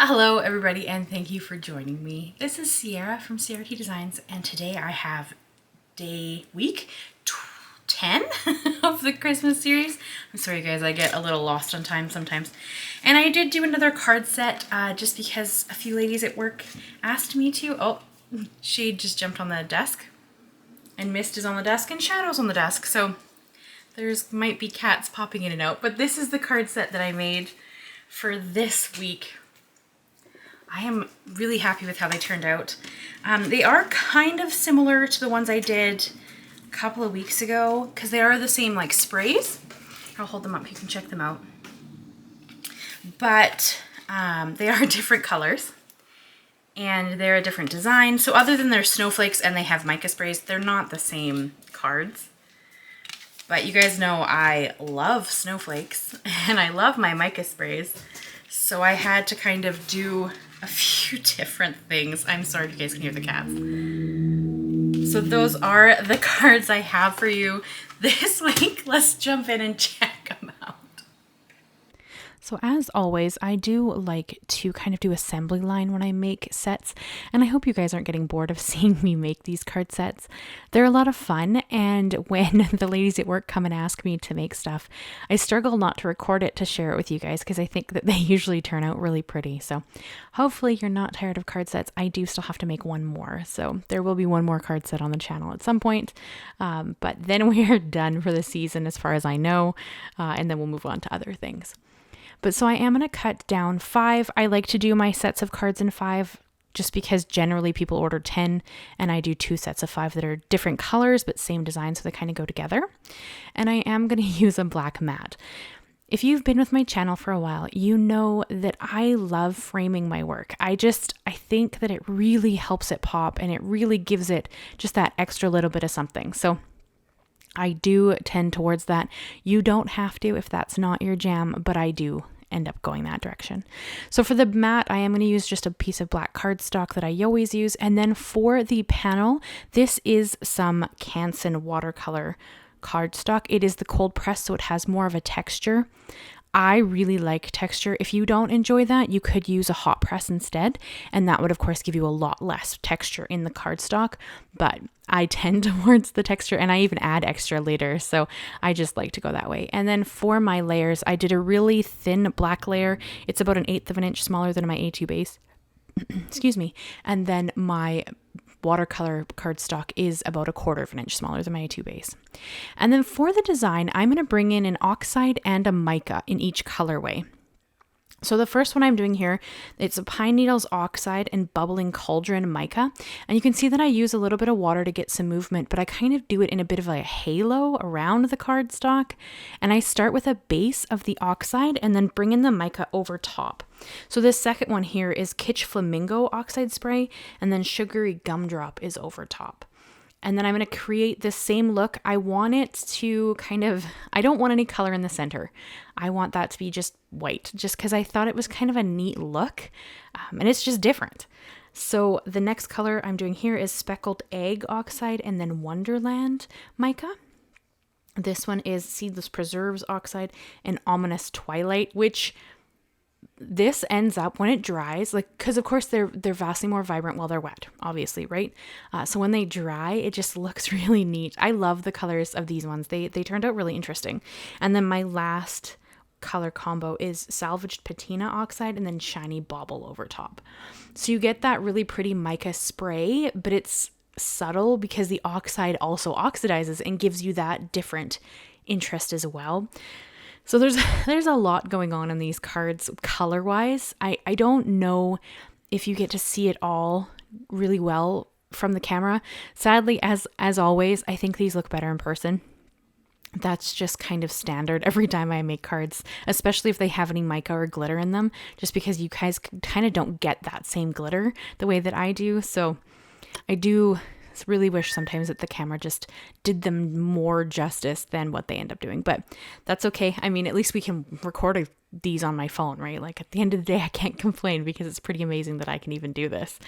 Hello everybody and thank you for joining me. This is Ciara from Ciara T Designs and today I have week 10 of the Christmas series. I'm sorry guys, I get a little lost on time sometimes. And I did do another card set just because a few ladies at work asked me to. Oh, Shade just jumped on the desk. And Mist is on the desk and Shadow's on the desk. So there's might be cats popping in and out. But this is the card set that I made for this week. I am really happy with how they turned out. They are kind of similar to the ones I did a couple of weeks ago because they are the same like sprays. I'll hold them up, you can check them out. But they are different colors and they're a different design. So other than their snowflakes and they have mica sprays, they're not the same cards. But you guys know I love snowflakes and I love my mica sprays. So I had to kind of do a few different things. I'm sorry if you guys can hear the cats. So those are the cards I have for you this week. Let's jump in and check them out. So as always, I do like to kind of do assembly line when I make sets, and I hope you guys aren't getting bored of seeing me make these card sets. They're a lot of fun, and when the ladies at work come and ask me to make stuff, I struggle not to record it to share it with you guys because I think that they usually turn out really pretty. So hopefully you're not tired of card sets. I do still have to make one more, so there will be one more card set on the channel at some point, but then we are done for the season as far as I know, and then we'll move on to other things. But so I am going to cut down 5. I like to do my sets of cards in 5 just because generally people order 10 and I do 2 sets of 5 that are different colors but same design, so they kind of go together. And I am going to use a black matte. If you've been with my channel for a while, you know that I love framing my work. I think that it really helps it pop and it really gives it just that extra little bit of something. So I do tend towards that. You don't have to if that's not your jam, but I do end up going that direction. So for the mat, I am going to use just a piece of black cardstock that I always use. And then for the panel, this is some Canson watercolor cardstock. It is the cold press, so it has more of a texture. I really like texture. If you don't enjoy that, you could use a hot press instead, and that would of course give you a lot less texture in the cardstock, but I tend towards the texture and I even add extra later, so I just like to go that way. And then for my layers, I did a really thin black layer. It's about 1/8 of an inch smaller than my A2 base. Excuse me. And then my watercolor cardstock is about 1/4 of an inch smaller than my A2 base. And then for the design, I'm going to bring in an Oxide and a Mica in each colorway. So the first one I'm doing here, it's a Pine Needles Oxide and Bubbling Cauldron Mica. And you can see that I use a little bit of water to get some movement, but I kind of do it in a bit of a halo around the cardstock. And I start with a base of the Oxide and then bring in the Mica over top. So this second one here is Kitsch Flamingo Oxide Spray, and then Sugary Gumdrop is over top. And then I'm going to create this same look. I want it to I don't want any color in the center. I want that to be just white, just because I thought it was kind of a neat look, and it's just different. So the next color I'm doing here is Speckled Egg Oxide and then Wonderland Mica. This one is Seedless Preserves Oxide and Ominous Twilight, which this ends up when it dries, because of course they're vastly more vibrant while they're wet, obviously, right? So when they dry, it just looks really neat. I love the colors of these ones. They turned out really interesting. And then my last color combo is Salvaged Patina Oxide and then Shiny Bauble over top. So you get that really pretty mica spray, but it's subtle because the Oxide also oxidizes and gives you that different interest as well. So there's a lot going on in these cards color-wise. I don't know if you get to see it all really well from the camera. Sadly, as always, I think these look better in person. That's just kind of standard every time I make cards, especially if they have any mica or glitter in them, just because you guys kind of don't get that same glitter the way that I do. So I do really wish sometimes that the camera just did them more justice than what they end up doing, but that's okay. I mean, at least we can record these on my phone, right? Like at the end of the day, I can't complain because it's pretty amazing that I can even do this.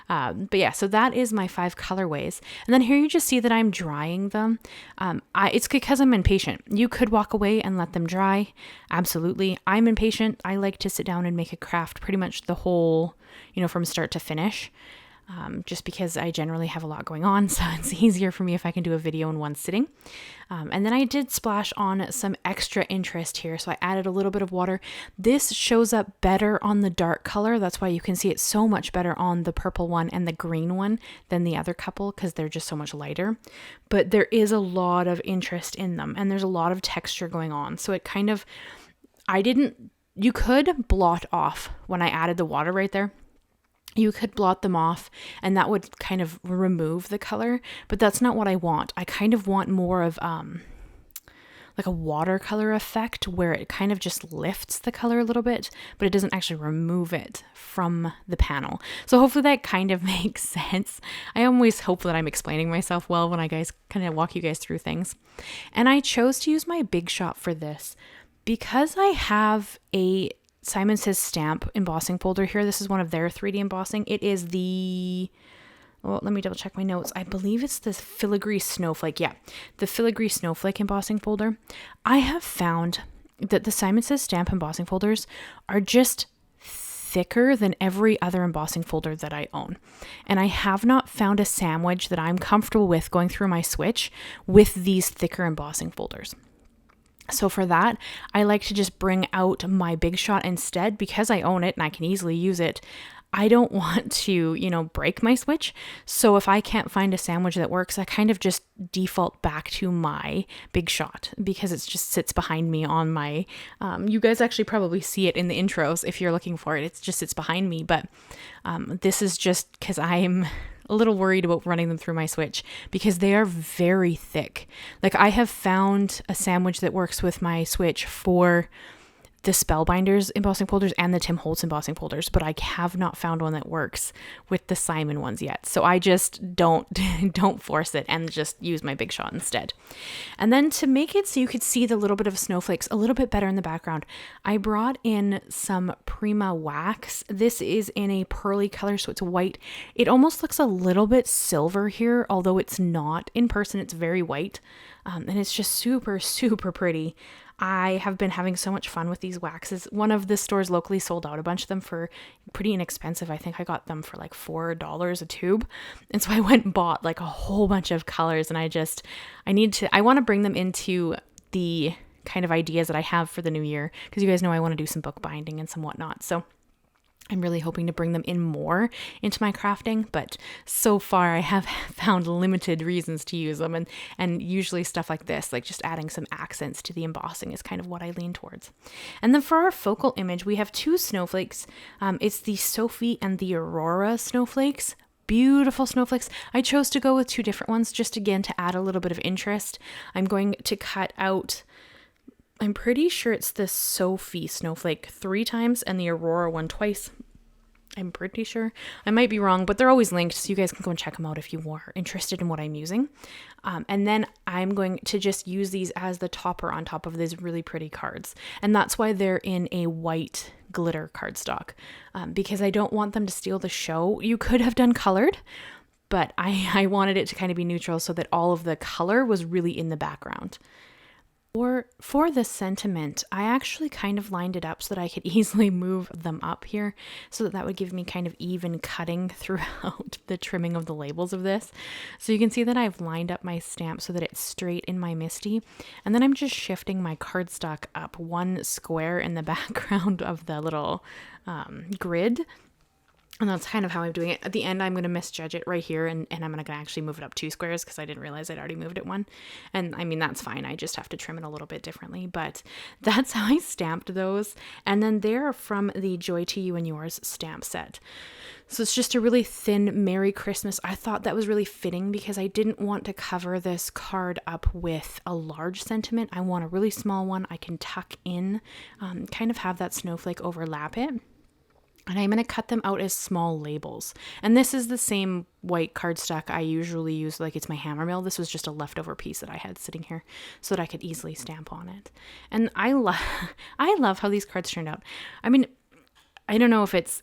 But yeah, so that is my 5 colorways. And then here you just see that I'm drying them. It's because I'm impatient. You could walk away and let them dry. Absolutely. I'm impatient. I like to sit down and make a craft pretty much the whole, from start to finish. Just because I generally have a lot going on, so it's easier for me if I can do a video in one sitting. And then I did splash on some extra interest here, so I added a little bit of water. This shows up better on the dark color. That's why you can see it so much better on the purple one and the green one than the other couple, because they're just so much lighter. But there is a lot of interest in them, and there's a lot of texture going on. So it kind of, you could blot off when I added the water right there. You could blot them off and that would kind of remove the color, but that's not what I want. I kind of want more of like a watercolor effect where it kind of just lifts the color a little bit, but it doesn't actually remove it from the panel. So hopefully that kind of makes sense. I always hope that I'm explaining myself well when I kind of walk you guys through things. And I chose to use my Big Shot for this because I have a Simon Says Stamp embossing folder here. This is one of their 3D embossing. It is let me double check my notes. I believe it's this Filigree Snowflake. Yeah, the Filigree Snowflake embossing folder. I have found that the Simon Says Stamp embossing folders are just thicker than every other embossing folder that I own. And I have not found a sandwich that I'm comfortable with going through my switch with these thicker embossing folders. So for that, I like to just bring out my Big Shot instead because I own it and I can easily use it. I don't want to, break my switch. So if I can't find a sandwich that works, I kind of just default back to my Big Shot because it just sits behind me on my, you guys actually probably see it in the intros if you're looking for it. It just sits behind me. But this is just because I'm a little worried about running them through my switch because they are very thick. Like I have found a sandwich that works with my switch for the Spellbinders embossing folders and the Tim Holtz embossing folders, but I have not found one that works with the Simon ones yet. So I just don't force it and just use my Big Shot instead. And then to make it so you could see the little bit of snowflakes a little bit better in the background, I brought in some Prima wax. This is in a pearly color, so it's white. It almost looks a little bit silver here, although it's not. In person, it's very white. And it's just super, super pretty. I have been having so much fun with these waxes. One of the stores locally sold out a bunch of them for pretty inexpensive. I think I got them for like $4 a tube. And so I went and bought like a whole bunch of colors and I want to bring them into the kind of ideas that I have for the new year. Because you guys know I want to do some bookbinding and some whatnot. So I'm really hoping to bring them in more into my crafting, but so far I have found limited reasons to use them, and usually stuff like this, like just adding some accents to the embossing is kind of what I lean towards. And then for our focal image, we have 2 snowflakes. It's the Sophie and the Aurora snowflakes. Beautiful snowflakes. I chose to go with 2 different ones just again to add a little bit of interest. I'm going to cut out, I'm pretty sure it's the Sophie snowflake 3 times and the Aurora one twice. I'm pretty sure. I might be wrong, but they're always linked, so you guys can go and check them out if you are interested in what I'm using. And then I'm going to just use these as the topper on top of these really pretty cards. And that's why they're in a white glitter cardstock, because I don't want them to steal the show. You could have done colored, but I wanted it to kind of be neutral so that all of the color was really in the background. For the sentiment, I actually kind of lined it up so that I could easily move them up here so that would give me kind of even cutting throughout the trimming of the labels of this. So you can see that I've lined up my stamp so that it's straight in my MISTI. And then I'm just shifting my cardstock up 1 square in the background of the little grid. And that's kind of how I'm doing it. At the end, I'm going to misjudge it right here, and I'm going to actually move it up 2 squares because I didn't realize I'd already moved it 1. And I mean, that's fine. I just have to trim it a little bit differently, but that's how I stamped those. And then they're from the Joy to You and Yours stamp set. So it's just a really thin Merry Christmas. I thought that was really fitting because I didn't want to cover this card up with a large sentiment. I want a really small one I can tuck in, kind of have that snowflake overlap it. And I'm going to cut them out as small labels. And this is the same white cardstock I usually use, like it's my hammer mill. This was just a leftover piece that I had sitting here so that I could easily stamp on it. And I love how these cards turned out. I mean, I don't know if it's,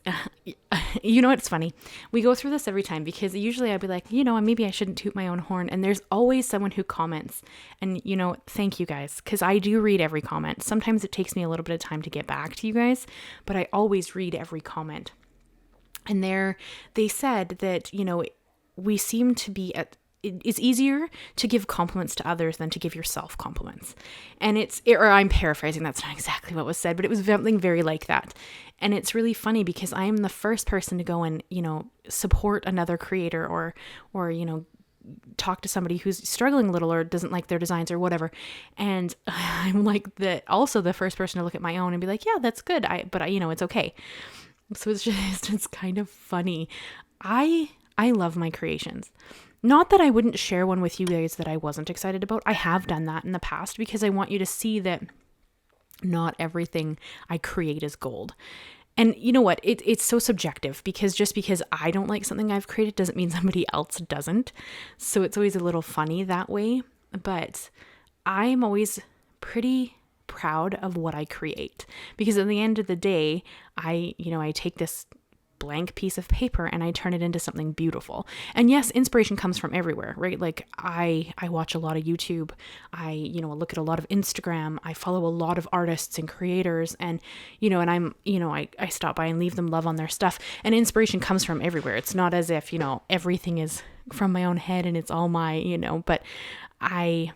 you know, it's funny. We go through this every time because usually I'd be like, you know, maybe I shouldn't toot my own horn. And there's always someone who comments. And, you know, thank you guys, because I do read every comment. Sometimes it takes me a little bit of time to get back to you guys, but I always read every comment. And they said that, you know, we seem to be it's easier to give compliments to others than to give yourself compliments. And or I'm paraphrasing, that's not exactly what was said, but it was something very like that. And it's really funny because I'm the first person to go and, you know, support another creator or, you know, talk to somebody who's struggling a little or doesn't like their designs or whatever. And I'm like also the first person to look at my own and be like, yeah, that's good. But you know, it's okay. So it's kind of funny. I love my creations. Not that I wouldn't share one with you guys that I wasn't excited about. I have done that in the past because I want you to see that not everything I create is gold. And you know what? It's so subjective because just because I don't like something I've created doesn't mean somebody else doesn't. So it's always a little funny that way. But I'm always pretty proud of what I create because at the end of the day, I take this blank piece of paper and I turn it into something beautiful. And yes, inspiration comes from everywhere, right? Like I watch a lot of YouTube. I, you know, look at a lot of Instagram. I follow a lot of artists and creators and, you know, and I'm, you know, I stop by and leave them love on their stuff, and inspiration comes from everywhere. It's not as if, you know, everything is from my own head and it's all my, you know, but I'm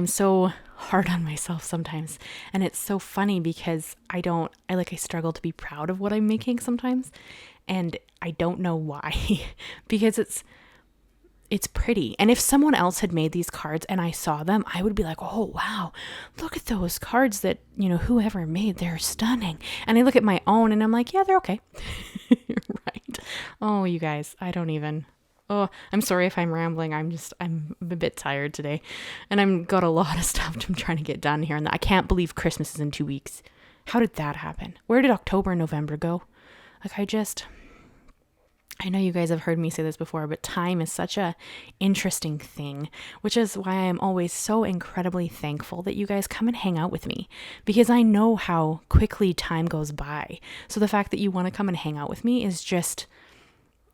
so hard on myself sometimes. And it's so funny because I struggle to be proud of what I'm making sometimes. And I don't know why, because it's pretty. And if someone else had made these cards and I saw them, I would be like, oh, wow, look at those cards that, you know, whoever made, they're stunning. And I look at my own and I'm like, yeah, they're okay. Right. Oh, you guys, oh, I'm sorry if I'm rambling. I'm a bit tired today and I've got a lot of stuff I'm trying to get done here. And I can't believe Christmas is in 2 weeks. How did that happen? Where did October and November go? Like I know you guys have heard me say this before, but time is such a interesting thing, which is why I'm always so incredibly thankful that you guys come and hang out with me because I know how quickly time goes by. So the fact that you want to come and hang out with me is just,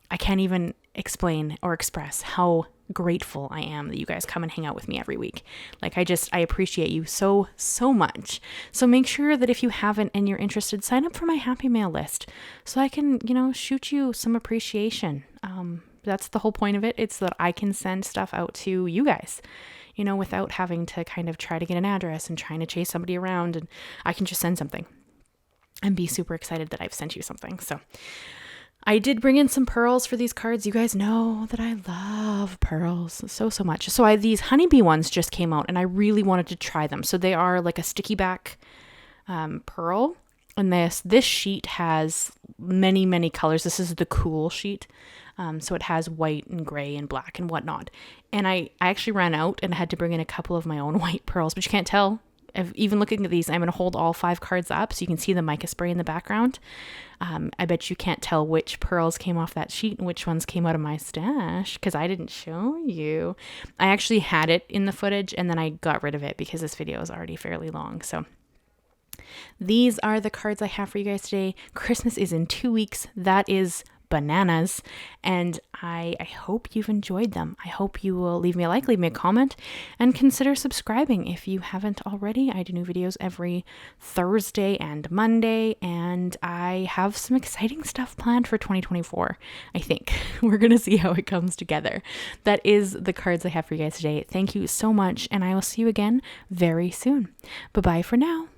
I can't even explain or express how grateful I am that you guys come and hang out with me every week. Like I appreciate you so much. So make sure that if you haven't and you're interested, sign up for my Happy Mail list so I can, you know, shoot you some appreciation. That's the whole point of it. It's that I can send stuff out to you guys, you know, without having to kind of try to get an address and trying to chase somebody around, and I can just send something and be super excited that I've sent you something. So I did bring in some pearls for these cards. You guys know that I love pearls so much. So these honeybee ones just came out and I really wanted to try them. So they are like a sticky back pearl. And this sheet has many colors. This is the cool sheet. So it has white and gray and black and whatnot. And I actually ran out and had to bring in a couple of my own white pearls, but you can't tell. Even looking at these, I'm going to hold all 5 cards up so you can see the mica spray in the background. I bet you can't tell which pearls came off that sheet and which ones came out of my stash because I didn't show you. I actually had it in the footage and then I got rid of it because this video is already fairly long. So these are the cards I have for you guys today. Christmas is in 2 weeks. That is bananas, and I hope you've enjoyed them. I hope you will leave me a like, leave me a comment, and consider subscribing if you haven't already. I do new videos every Thursday and Monday, and I have some exciting stuff planned for 2024. I think we're gonna see how it comes together. That is the cards I have for you guys today. Thank you so much, and I will see you again very soon. Bye-bye for now.